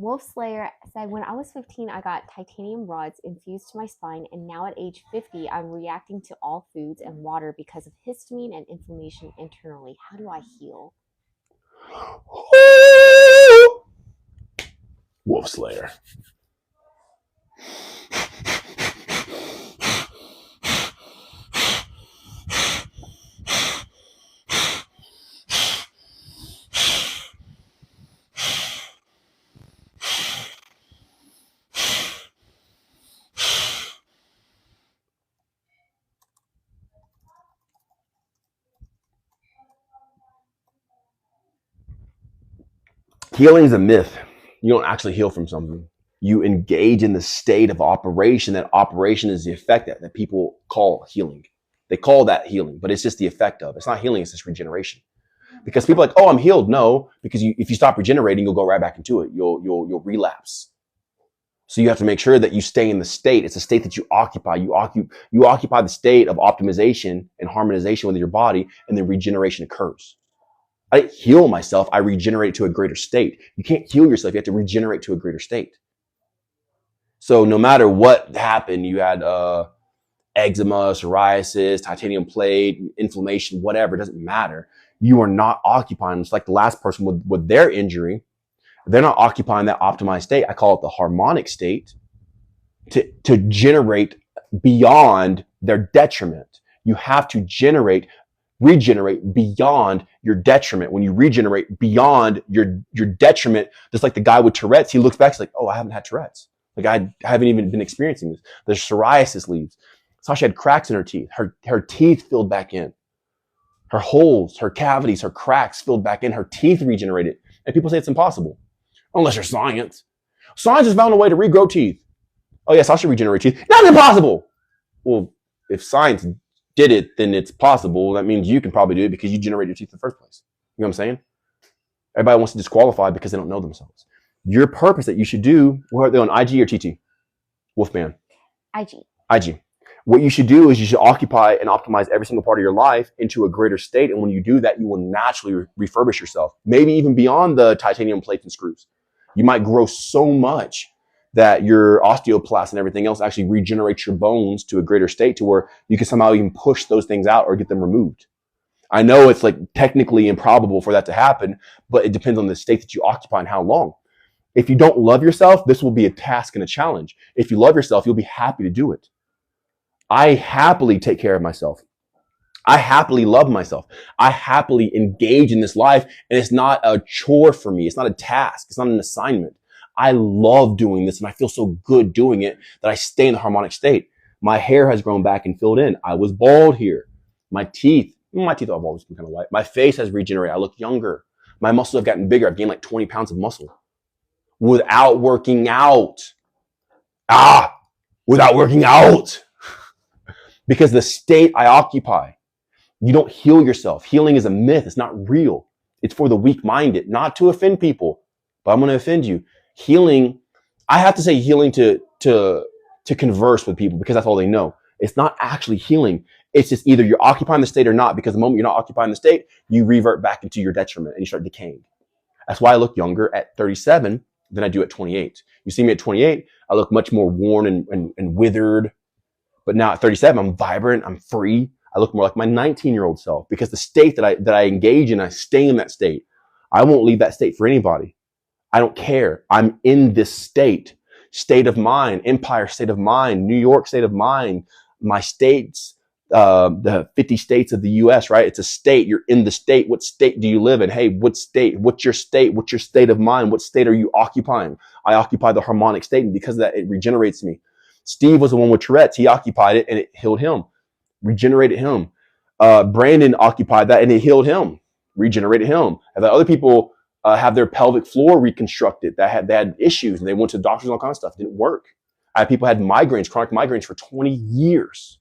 Wolf Slayer said, when I was 15, I got titanium rods infused to my spine, and now at age 50, I'm reacting to all foods and water because of histamine and inflammation internally. How do I heal? Wolf Slayer. Healing is a myth. You don't actually heal from something. You engage in the state of operation. That operation is the effect that people call healing. They call that healing, but it's just the effect of. It's not healing, it's just regeneration. Because people are like, oh, I'm healed. No, because if you stop regenerating, you'll go right back into it. You'll relapse. So you have to make sure that you stay in the state. It's a state that you occupy. You occupy the state of optimization and harmonization with your body, and then regeneration occurs. I didn't heal myself. I regenerate to a greater state. You can't heal yourself. You have to regenerate to a greater state. So no matter what happened, you had eczema, psoriasis, titanium plate, inflammation, whatever, it doesn't matter. You are not occupying. It's like the last person with their injury. They're not occupying that optimized state. I call it the harmonic state to generate beyond their detriment. You have to regenerate beyond your detriment. When you regenerate beyond your detriment, just like the guy with Tourette's, he looks back, he's like, oh, I haven't had Tourette's. Like I haven't even been experiencing this. The psoriasis leaves. Sasha had cracks in her teeth. Her teeth filled back in. Her holes, her cavities, her cracks filled back in. Her teeth regenerated. And people say it's impossible. Unless you're science. Science has found a way to regrow teeth. Oh yes, I should regenerate teeth. That's impossible. Well, if science did it, then it's possible. That means you can probably do it because you generated teeth in the first place. You know what I'm saying? Everybody wants to disqualify because they don't know themselves. Your purpose that you should do, what are they on, IG or TT? Wolfman? IG. What you should do is you should occupy and optimize every single part of your life into a greater state. And when you do that, you will naturally refurbish yourself. Maybe even beyond the titanium plates and screws. You might grow so much that your osteoblast and everything else actually regenerates your bones to a greater state to where you can somehow even push those things out or get them removed. I know it's like technically improbable for that to happen, but it depends on the state that you occupy and how long. If you don't love yourself, this will be a task and a challenge. If you love yourself, you'll be happy to do it. I happily take care of myself. I happily love myself. I happily engage in this life, and it's not a chore for me. It's not a task. It's not an assignment. I love doing this, and I feel so good doing it that I stay in the harmonic state. My hair has grown back and filled in. I was bald here. My teeth have always been kind of white. My face has regenerated. I look younger. My muscles have gotten bigger. I've gained like 20 pounds of muscle without working out. Without working out. Because the state I occupy, you don't heal yourself. Healing is a myth. It's not real. It's for the weak-minded, not to offend people, but I'm going to offend you. Healing, I have to say healing to converse with people because that's all they know. It's not actually healing. It's just either you're occupying the state or not, because the moment you're not occupying the state, you revert back into your detriment and you start decaying. That's why I look younger at 37 than I do at 28. You see me at 28, I look much more worn and withered. But now at 37, I'm vibrant, I'm free. I look more like my 19-year-old self because the state that I engage in, I stay in that state. I won't leave that state for anybody. I don't care. I'm in this state of mind, Empire state of mind, New York state of mind, my states, the 50 states of the US, right? It's a state. You're in the state. What state do you live in? Hey, what state? What's your state? What's your state of mind? What state are you occupying? I occupy the harmonic state, and because of that, it regenerates me. Steve was the one with Tourette's. He occupied it and it healed him, regenerated him. Brandon occupied that and it healed him, regenerated him. And the other people have their pelvic floor reconstructed. They had issues and they went to doctors and all kinds of stuff. It didn't work. I had people had migraines, chronic migraines for 20 years.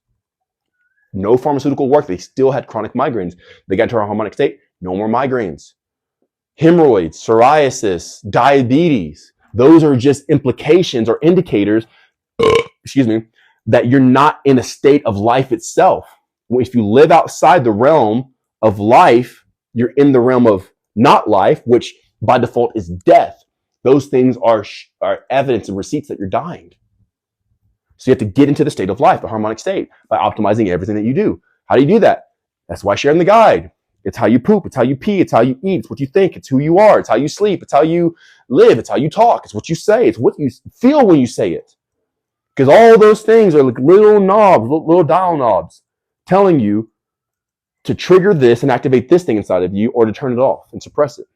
No pharmaceutical work. They still had chronic migraines. They got to our harmonic state. No more migraines. Hemorrhoids, psoriasis, diabetes. Those are just implications or indicators that you're not in a state of life itself. If you live outside the realm of life, you're in the realm of not life, which by default is death. Those things are evidence and receipts that you're dying. So you have to get into the state of life, the harmonic state, by optimizing everything that you do. How do you do that? That's why I share in the guide. It's how you poop. It's how you pee. It's how you eat. It's what you think. It's who you are. It's how you sleep. It's how you live. It's how you talk. It's what you say. It's what you feel when you say it. Because all those things are like little knobs, little dial knobs telling you to trigger this and activate this thing inside of you, or to turn it off and suppress it.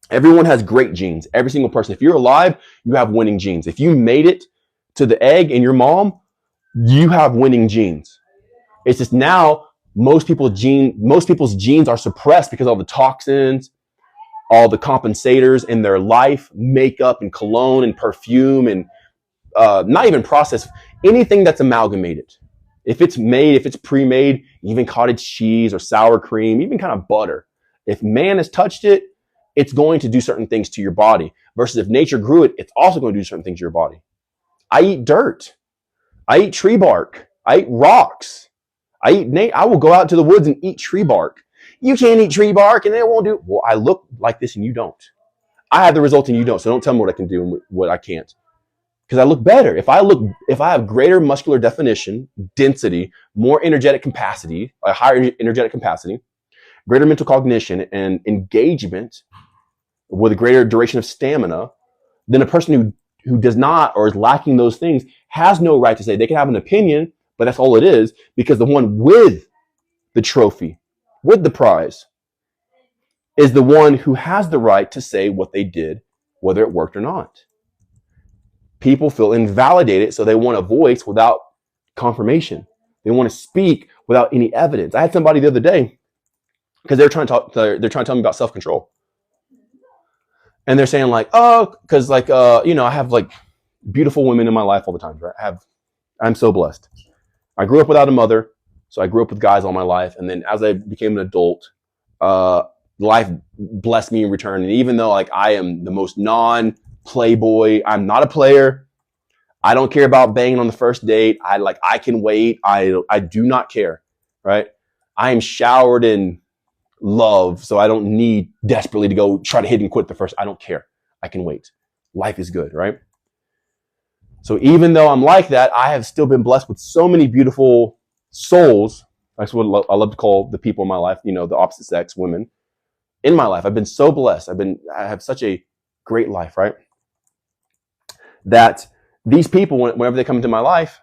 Everyone has great genes. Every single person. If you're alive, you have winning genes. If you made it to the egg in your mom, you have winning genes. It's just now most people's genes are suppressed because all the toxins, all the compensators in their life, makeup and cologne and perfume and not even processed, anything that's amalgamated. If it's made, if it's pre-made, even cottage cheese or sour cream, even kind of butter, if man has touched it, it's going to do certain things to your body. Versus if nature grew it, it's also going to do certain things to your body. I eat dirt. I eat tree bark. I eat rocks. I will go out to the woods and eat tree bark. You can't eat tree bark and it won't do. Well, I look like this and you don't. I have the result and you don't. So don't tell me what I can do and what I can't. Because I look better. If I have greater muscular definition, density, more energetic capacity, a higher energetic capacity, greater mental cognition and engagement with a greater duration of stamina, then a person who does not or is lacking those things has no right to say. They can have an opinion, but that's all it is, because the one with the trophy, with the prize, is the one who has the right to say what they did, whether it worked or not. People feel invalidated, so they want a voice without confirmation. They want to speak without any evidence. I had somebody the other day, because they're trying to tell me about self-control. And they're saying like, oh, because like, I have like beautiful women in my life all the time, right? I'm so blessed. I grew up without a mother, so I grew up with guys all my life. And then as I became an adult, life blessed me in return. And even though like I am the most non-playboy, I'm not a player. I don't care about banging on the first date. I can wait. I do not care, right? I am showered in love, so I don't need desperately to go try to hit and quit the first. I don't care. I can wait. Life is good, right? So even though I'm like that, I have still been blessed with so many beautiful souls. That's what I love to call the people in my life, the opposite sex, women in my life. I've been so blessed. I have such a great life, right? That these people, whenever they come into my life,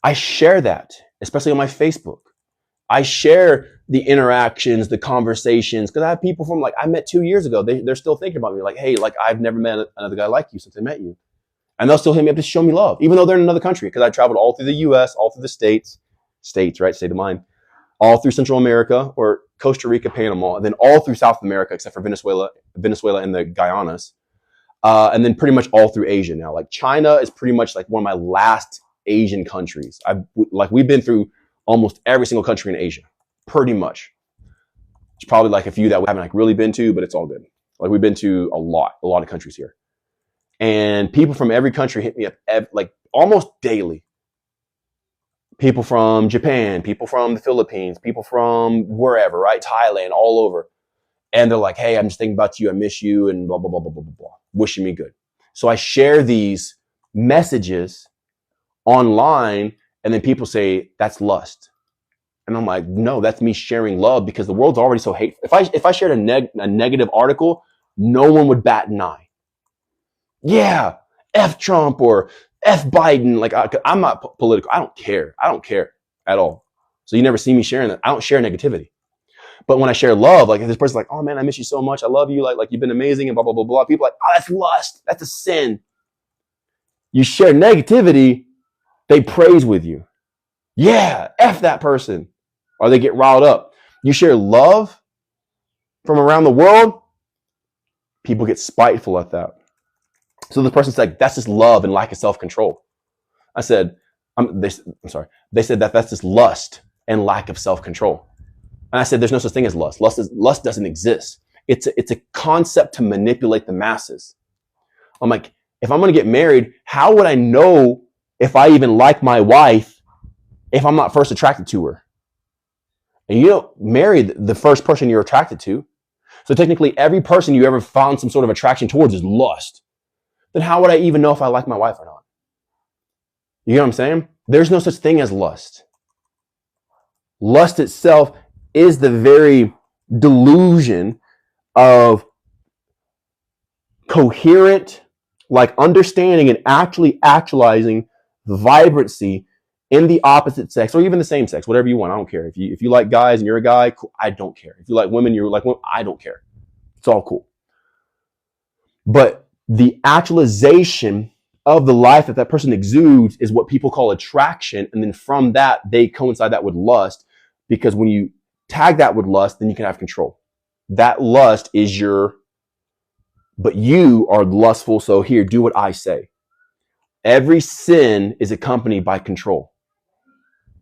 I share that, especially on my Facebook. I share the interactions, the conversations, because I have people from I met 2 years ago. They're still thinking about me like, hey, I've never met another guy like you since I met you. And they'll still hit me up to show me love, even though they're in another country, because I traveled all through the US, all through the states, right? State of mind, all through Central America or Costa Rica, Panama, and then all through South America, except for Venezuela and the Guyanas. And then pretty much all through Asia now. Like China is pretty much like one of my last Asian countries. We've been through almost every single country in Asia, pretty much. There's probably like a few that we haven't really been to, but it's all good. Like we've been to a lot of countries here. And people from every country hit me up almost daily. People from Japan, people from the Philippines, people from wherever, right? Thailand, all over. And they're like, hey, I'm just thinking about you. I miss you and blah, blah, blah, blah, blah, blah, blah. Wishing me good. So I share these messages online, and then people say, that's lust. And I'm like, no, that's me sharing love, because the world's already so hateful. If I shared a negative article, no one would bat an eye. Yeah, F Trump or F Biden. I'm not political. I don't care. I don't care at all. So you never see me sharing that. I don't share negativity. But when I share love, if this person's like, oh man, I miss you so much. I love you. Like you've been amazing and blah, blah, blah, blah. People are like, oh, that's lust. That's a sin. You share negativity, they praise with you. Yeah, F that person. Or they get riled up. You share love from around the world, people get spiteful at that. So the person's like, that's just love and lack of self-control. I said, I'm sorry. They said that's just lust and lack of self-control. And I said, there's no such thing as lust. Lust doesn't exist. It's a concept to manipulate the masses. I'm like, if I'm going to get married, how would I know if I even like my wife if I'm not first attracted to her? And you don't marry the first person you're attracted to. So technically every person you ever found some sort of attraction towards is lust. Then how would I even know if I like my wife or not? You know what I'm saying? There's no such thing as lust. Lust itself is the very delusion of coherent, like understanding and actually actualizing the vibrancy in the opposite sex, or even the same sex, whatever you want. I don't care. If you like guys and you're a guy, cool, I don't care. If you like women, you're like women, I don't care. It's all cool. But the actualization of the life that person exudes is what people call attraction. And then from that, they coincide that with lust, because when you tag that with lust, then you can have control. That lust is but you are lustful. So here, do what I say. Every sin is accompanied by control.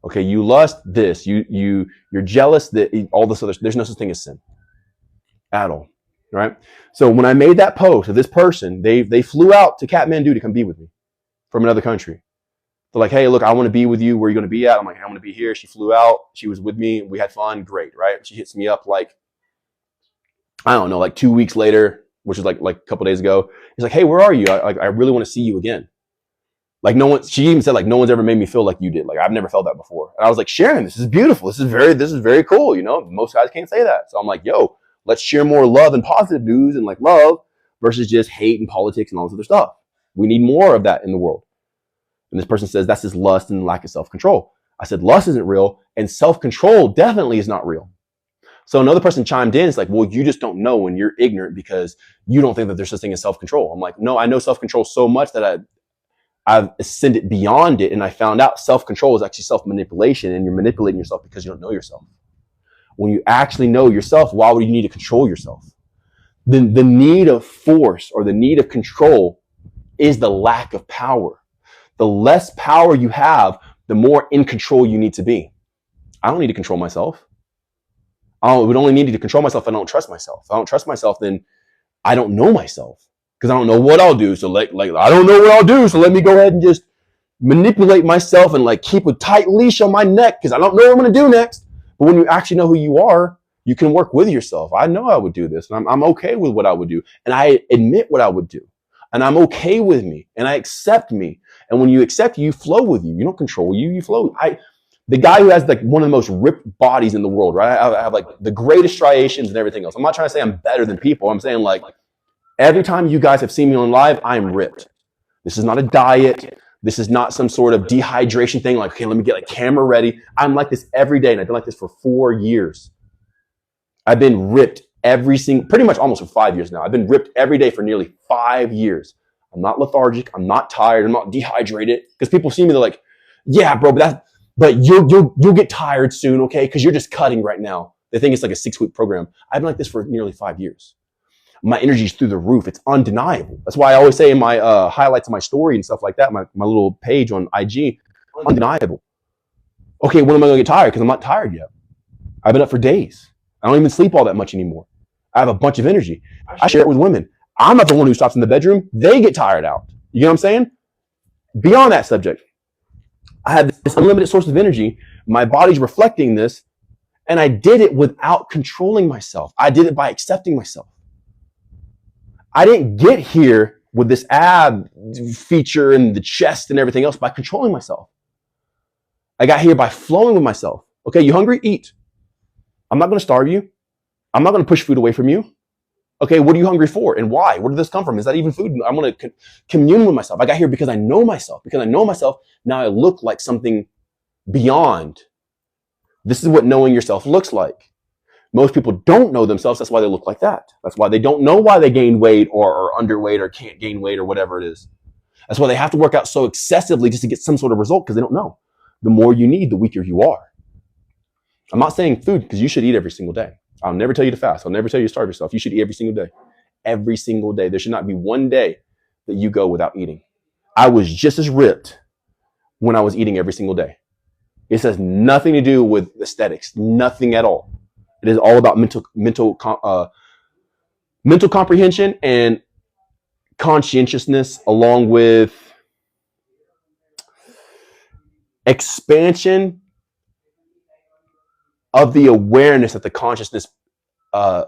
Okay, you lust this, you're jealous, that all this other, there's no such thing as sin at all. Right? So when I made that post of this person, they flew out to Kathmandu to come be with me from another country. They're like, hey, look, I want to be with you. Where are you going to be at? I'm like, I want to be here. She flew out. She was with me. We had fun. Great, right? She hits me up like, I don't know, like 2 weeks later, which is like a couple days ago. He's like, hey, where are you? I really want to see you again. Like she even said, like, no one's ever made me feel like you did. Like, I've never felt that before. And I was like, Sharon, this is beautiful. This is very cool. You know, most guys can't say that. So I'm like, yo, let's share more love and positive news and like love versus just hate and politics and all this other stuff. We need more of that in the world. And this person says that's just lust and lack of self-control. I said, lust isn't real, and self-control definitely is not real. So another person chimed in. It's like, well, you just don't know when you're ignorant because you don't think that there's such thing as self-control. I'm like, no, I know self-control so much that I've ascended beyond it. And I found out self-control is actually self-manipulation, and you're manipulating yourself because you don't know yourself. When you actually know yourself, why would you need to control yourself? Then the need of force or the need of control is the lack of power. The less power you have, the more in control you need to be. I don't need to control myself. I would only need to control myself if I don't trust myself. If I don't trust myself, then I don't know myself because I don't know what I'll do. So like I don't know what I'll do. So let me go ahead and just manipulate myself and like keep a tight leash on my neck because I don't know what I'm going to do next. But when you actually know who you are, you can work with yourself. I know I would do this, and I'm okay with what I would do, and I admit what I would do, and I'm okay with me, and I accept me. And when you accept, you flow with you. You don't control you. You flow. The guy who has like one of the most ripped bodies in the world, right? I have like the greatest striations and everything else. I'm not trying to say I'm better than people. I'm saying like every time you guys have seen me on live, I'm ripped. This is not a diet. This is not some sort of dehydration thing. Like, okay, let me get like camera ready. I'm like this every day, and I've been like this for 4 years. I've been ripped pretty much almost for 5 years now. I've been ripped every day for nearly 5 years. I'm not lethargic. I'm not tired. I'm not dehydrated. Because people see me, they're like, yeah, bro, but you'll get tired soon, okay? Because you're just cutting right now. They think it's like a 6-week program. I've been like this for nearly 5 years. My energy is through the roof. It's undeniable. That's why I always say in my highlights of my story and stuff like that, my little page on IG, undeniable. Okay, when am I going to get tired? Because I'm not tired yet. I've been up for days. I don't even sleep all that much anymore. I have a bunch of energy. I share it with women. I'm not the one who stops in the bedroom. They get tired out. You know what I'm saying? Beyond that subject, I have this unlimited source of energy. My body's reflecting this, and I did it without controlling myself. I did it by accepting myself. I didn't get here with this ab feature and the chest and everything else by controlling myself. I got here by flowing with myself. Okay, you hungry? Eat. I'm not going to starve you. I'm not going to push food away from you. Okay, what are you hungry for and why? Where did this come from? Is that even food? I'm going to commune with myself. I got here because I know myself. Because I know myself, now I look like something beyond. This is what knowing yourself looks like. Most people don't know themselves. That's why they look like that. That's why they don't know why they gain weight or are underweight or can't gain weight or whatever it is. That's why they have to work out so excessively just to get some sort of result because they don't know. The more you need, the weaker you are. I'm not saying food because you should eat every single day. I'll never tell you to fast. I'll never tell you to starve yourself. You should eat every single day. Every single day. There should not be one day that you go without eating. I was just as ripped when I was eating every single day. It has nothing to do with aesthetics. Nothing at all. It is all about mental comprehension and conscientiousness, along with expansion of the awareness that the consciousness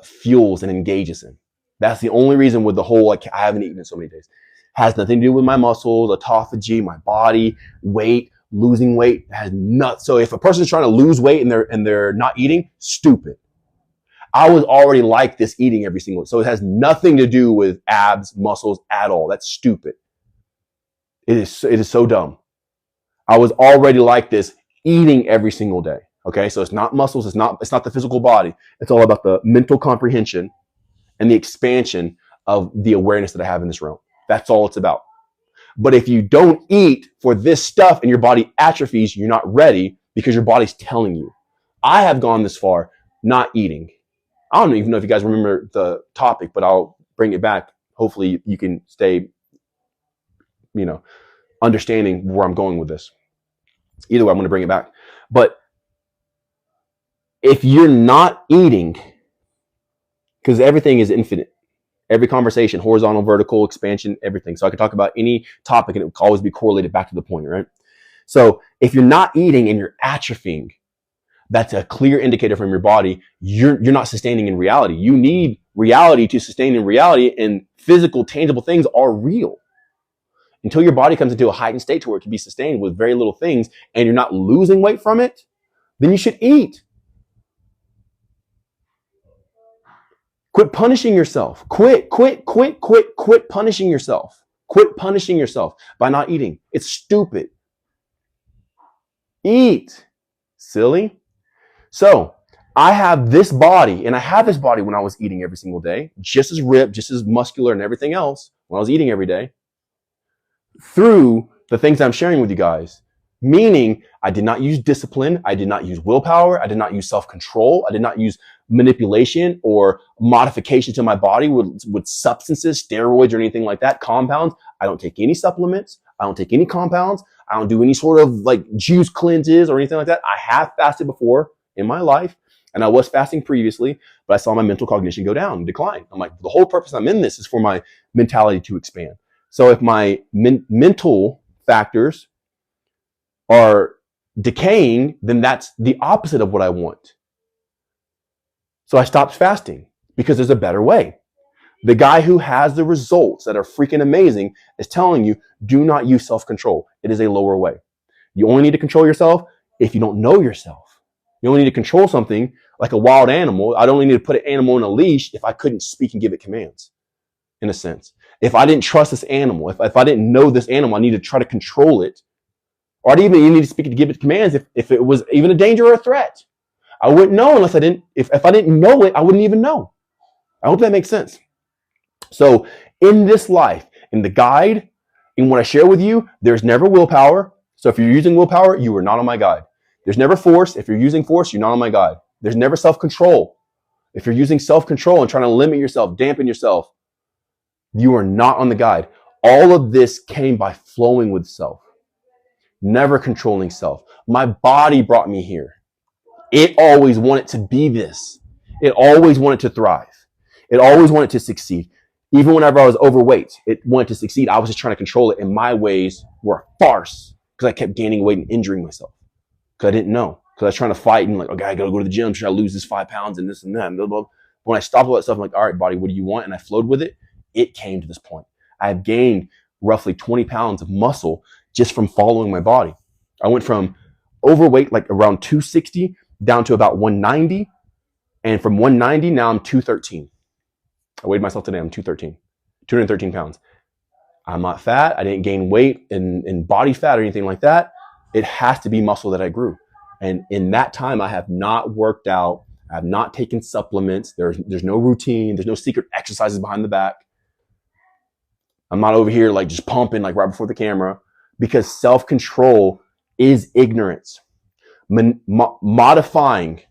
fuels and engages in. That's the only reason with the whole, like, I haven't eaten in so many days. Has nothing to do with my muscles, autophagy, my body, weight, losing weight. It has not. So if a person's trying to lose weight and they're not eating, stupid. I was already like this eating every single, so it has nothing to do with abs, muscles at all. That's stupid. It is so dumb. I was already like this eating every single day. Okay. So it's not muscles. It's not the physical body. It's all about the mental comprehension and the expansion of the awareness that I have in this realm. That's all it's about. But if you don't eat for this stuff and your body atrophies, you're not ready because your body's telling you. I have gone this far not eating. I don't even know if you guys remember the topic, but I'll bring it back. Hopefully you can stay, understanding where I'm going with this. Either way, I'm going to bring it back. But if you're not eating, because everything is infinite, every conversation, horizontal, vertical, expansion, everything. So I could talk about any topic and it would always be correlated back to the point, right? So if you're not eating and you're atrophying, that's a clear indicator from your body. You're not sustaining in reality. You need reality to sustain in reality, and physical, tangible things are real. Until your body comes into a heightened state to where it can be sustained with very little things and you're not losing weight from it, then you should eat. Quit punishing yourself. Quit punishing yourself. Quit punishing yourself by not eating. It's stupid. Eat. Silly. So I have this body, and I had this body when I was eating every single day, just as ripped, just as muscular and everything else when I was eating every day, through the things I'm sharing with you guys. Meaning I did not use discipline. I did not use willpower. I did not use self-control. I did not use manipulation or modification to my body with substances, steroids, or anything like that, compounds. I don't take any supplements. I don't take any compounds. I don't do any sort of like juice cleanses or anything like that. I have fasted before in my life, and I was fasting previously, but I saw my mental cognition go down, decline. I'm like, the whole purpose I'm in this is for my mentality to expand. So if my mental factors are decaying, then that's the opposite of what I want. So I stopped fasting because there's a better way. The guy who has the results that are freaking amazing is telling you, do not use self-control. It is a lower way. You only need to control yourself if you don't know yourself. You only need to control something like a wild animal. I'd only need to put an animal in a leash if I couldn't speak and give it commands, in a sense. If I didn't trust this animal, if I didn't know this animal, I need to try to control it. Or I'd even need to speak to give it commands if it was even a danger or a threat. I wouldn't know unless I didn't, if I didn't know it, I wouldn't even know. I hope that makes sense. So in this life, in the guide, in what I share with you, there's never willpower. So if you're using willpower, you are not on my guide. There's never force. If you're using force, you're not on my guide. There's never self-control. If you're using self-control and trying to limit yourself, dampen yourself, you are not on the guide. All of this came by flowing with self, never controlling self. My body brought me here. It always wanted to be this. It always wanted to thrive. It always wanted to succeed. Even whenever I was overweight, it wanted to succeed. I was just trying to control it, and my ways were a farce because I kept gaining weight and injuring myself because I didn't know. Because I was trying to fight and like, okay, I got to go to the gym, try to lose this 5 pounds and this and that. And blah, blah. When I stopped all that stuff, I'm like, all right, body, what do you want? And I flowed with it. It came to this point. I have gained roughly 20 pounds of muscle just from following my body. I went from overweight, like around 260, down to about 190. And from 190, now I'm 213. I weighed myself today, I'm 213 pounds. I'm not fat. I didn't gain weight in body fat or anything like that. It has to be muscle that I grew. And in that time, I have not worked out. I have not taken supplements. There's no routine. There's no secret exercises behind the back. I'm not over here like just pumping like right before the camera, because self-control is ignorance. Modifying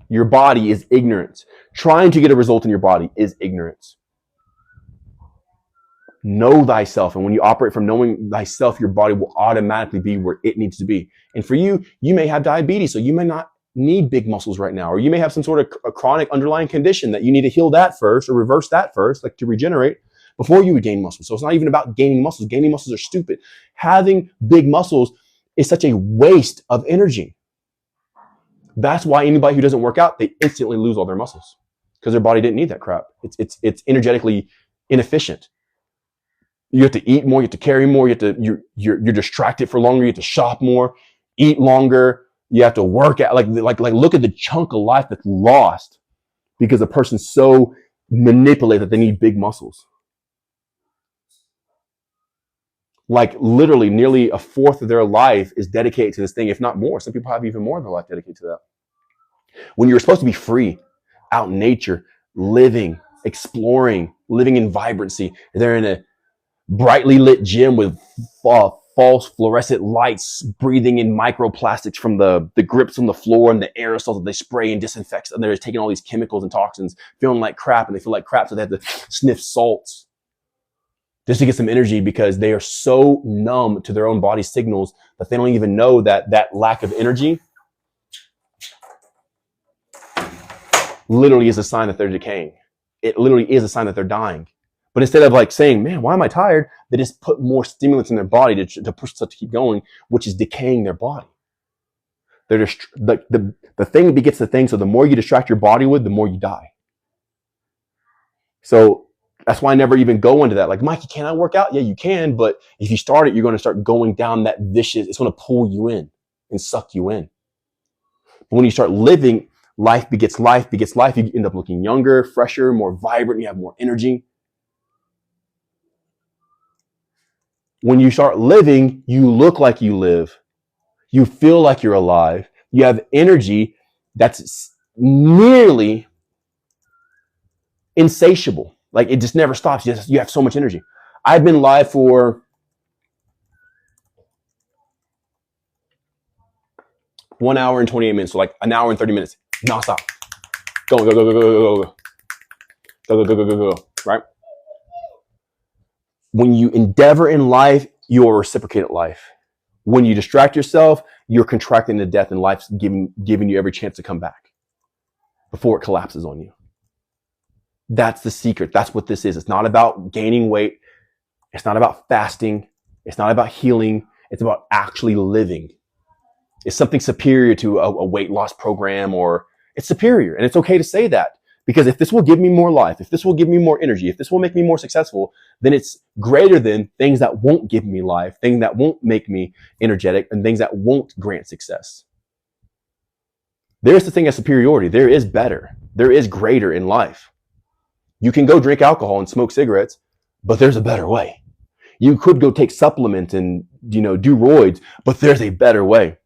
your body is ignorance. Trying to get a result in your body is ignorance. Know thyself. And when you operate from knowing thyself, your body will automatically be where it needs to be. And for you, you may have diabetes, so you may not need big muscles right now. Or you may have some sort of a chronic underlying condition that you need to heal that first or reverse that first, like to regenerate before you would gain muscles. So it's not even about gaining muscles. Gaining muscles are stupid. Having big muscles is such a waste of energy. That's why anybody who doesn't work out, they instantly lose all their muscles. because their body didn't need that crap. It's energetically inefficient. You have to eat more, you have to carry more, you're distracted for longer, you have to shop more, eat longer, you have to work out. Like look at the chunk of life that's lost because a person's so manipulated that they need big muscles. Like literally nearly a fourth of their life is dedicated to this thing, if not more. Some people have even more of their life dedicated to that. When you're supposed to be free, out in nature, living, exploring, living in vibrancy, they're in a brightly lit gym with false fluorescent lights, breathing in microplastics from the grips on the floor and the aerosols that they spray and disinfect. And they're taking all these chemicals and toxins, feeling like crap, and they feel like crap, so they have to sniff salts just to get some energy because they are so numb to their own body signals that they don't even know that that lack of energy literally is a sign that they're decaying. It literally is a sign that they're dying. But instead of like saying, man, why am I tired? They just put more stimulants in their body to push stuff to keep going, which is decaying their body. They're just the thing begets the thing. So the more you distract your body with, the more you die. So that's why I never even go into that. Like, Mikey, can I work out? Yeah, you can. But if you start it, you're going to start going down that vicious, it's going to pull you in and suck you in. But when you start living, life begets life begets life. You end up looking younger, fresher, more vibrant. You have more energy. When you start living, you look like you live. You feel like you're alive. You have energy that's nearly insatiable. Like it just never stops. You have so much energy. I've been live for 1 hour and 28 minutes. So like an hour and 30 minutes. Nonstop. Go, go, go, go, go, go, go. Go, go, go, go, go, go. Right? When you endeavor in life, you'll reciprocate life. When you distract yourself, you're contracting to death, and life's giving you every chance to come back before it collapses on you. That's the secret. That's what this is. It's not about gaining weight. It's not about fasting. It's not about healing. It's about actually living. It's something superior to a weight loss program, or it's superior. And it's okay to say that. Because if this will give me more life, if this will give me more energy, if this will make me more successful, then it's greater than things that won't give me life, things that won't make me energetic, and things that won't grant success. There's the thing of superiority. There is better. There is greater in life. You can go drink alcohol and smoke cigarettes, but there's a better way. You could go take supplements and, do roids, but there's a better way.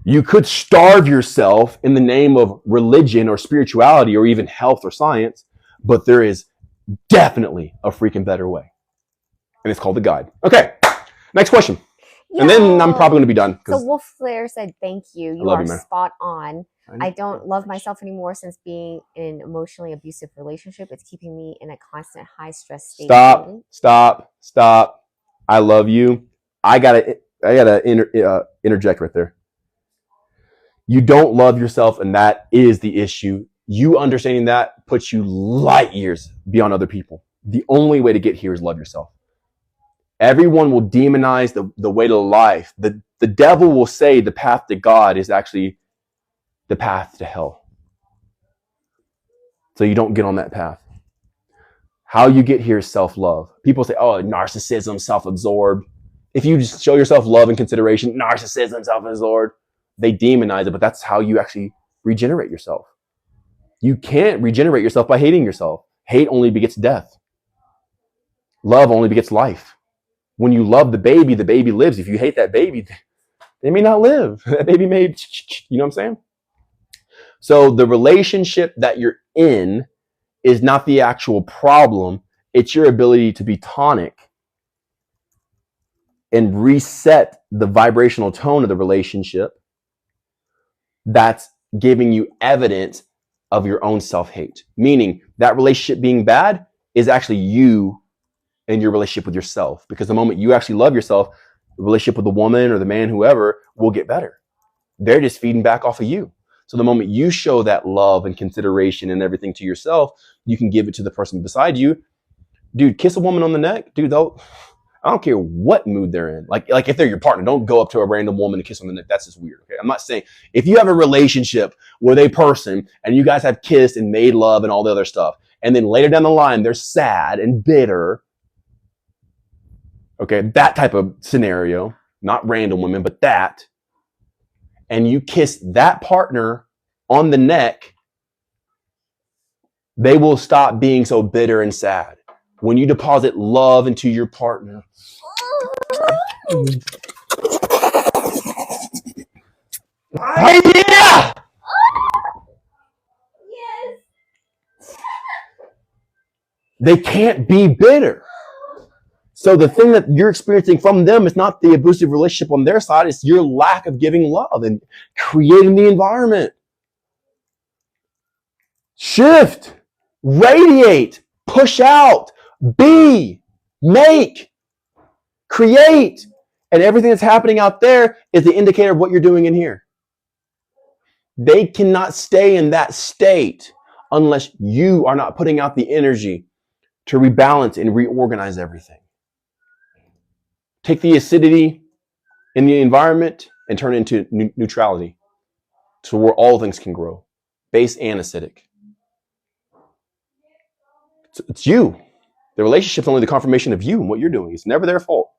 You could starve yourself in the name of religion or spirituality or even health or science, but there is definitely a freaking better way. And it's called the guide. Okay, next question. Yo. And then I'm probably going to be done. So Wolf Flair said, thank you. You are spot on. I don't love myself anymore since being in an emotionally abusive relationship. It's keeping me in a constant high stress state. Stop. I love you. I gotta interject right there. You don't love yourself, and that is the issue. You understanding that puts you light years beyond other people. The only way to get here is love yourself. Everyone will demonize the way to life. The devil will say the path to God is actually the path to hell. So you don't get on that path. How you get here is self-love. People say, oh, narcissism, self-absorbed. If you just show yourself love and consideration, narcissism, self-absorbed, they demonize it, but that's how you actually regenerate yourself. You can't regenerate yourself by hating yourself. Hate only begets death. Love only begets life. When you love the baby lives. If you hate that baby, they may not live. That baby may, you know what I'm saying? So the relationship that you're in is not the actual problem. It's your ability to be tonic and reset the vibrational tone of the relationship that's giving you evidence of your own self-hate. Meaning that relationship being bad is actually you and your relationship with yourself. Because the moment you actually love yourself, the relationship with the woman or the man, whoever, will get better. They're just feeding back off of you. So the moment you show that love and consideration and everything to yourself, you can give it to the person beside you. Dude, kiss a woman on the neck. Dude, I don't care what mood they're in. Like if they're your partner, don't go up to a random woman and kiss on the neck. That's just weird. Okay. I'm not saying if you have a relationship with a person and you guys have kissed and made love and all the other stuff, and then later down the line, they're sad and bitter. Okay. That type of scenario, not random women, but that. And you kiss that partner on the neck, they will stop being so bitter and sad. When you deposit love into your partner, yeah! Yes. They can't be bitter. So the thing that you're experiencing from them is not the abusive relationship on their side, it's your lack of giving love and creating the environment. Shift, radiate, push out, be, make, create. And everything that's happening out there is the indicator of what you're doing in here. They cannot stay in that state unless you are not putting out the energy to rebalance and reorganize everything. Take the acidity in the environment and turn it into neutrality to where all things can grow, base and acidic. It's you. The relationship's only the confirmation of you and what you're doing. It's never their fault.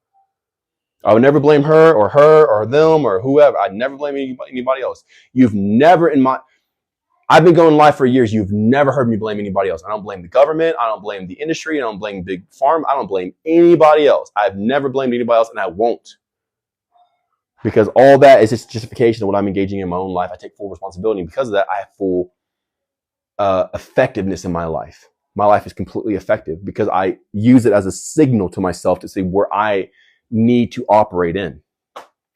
I would never blame her or them or whoever. I'd never blame anybody else. I've been going live for years. You've never heard me blame anybody else. I don't blame the government. I don't blame the industry. I don't blame big pharma. I don't blame anybody else. I've never blamed anybody else, and I won't. Because all that is just justification of what I'm engaging in my own life. I take full responsibility. And because of that, I have full effectiveness in my life. My life is completely effective because I use it as a signal to myself to see where I need to operate in.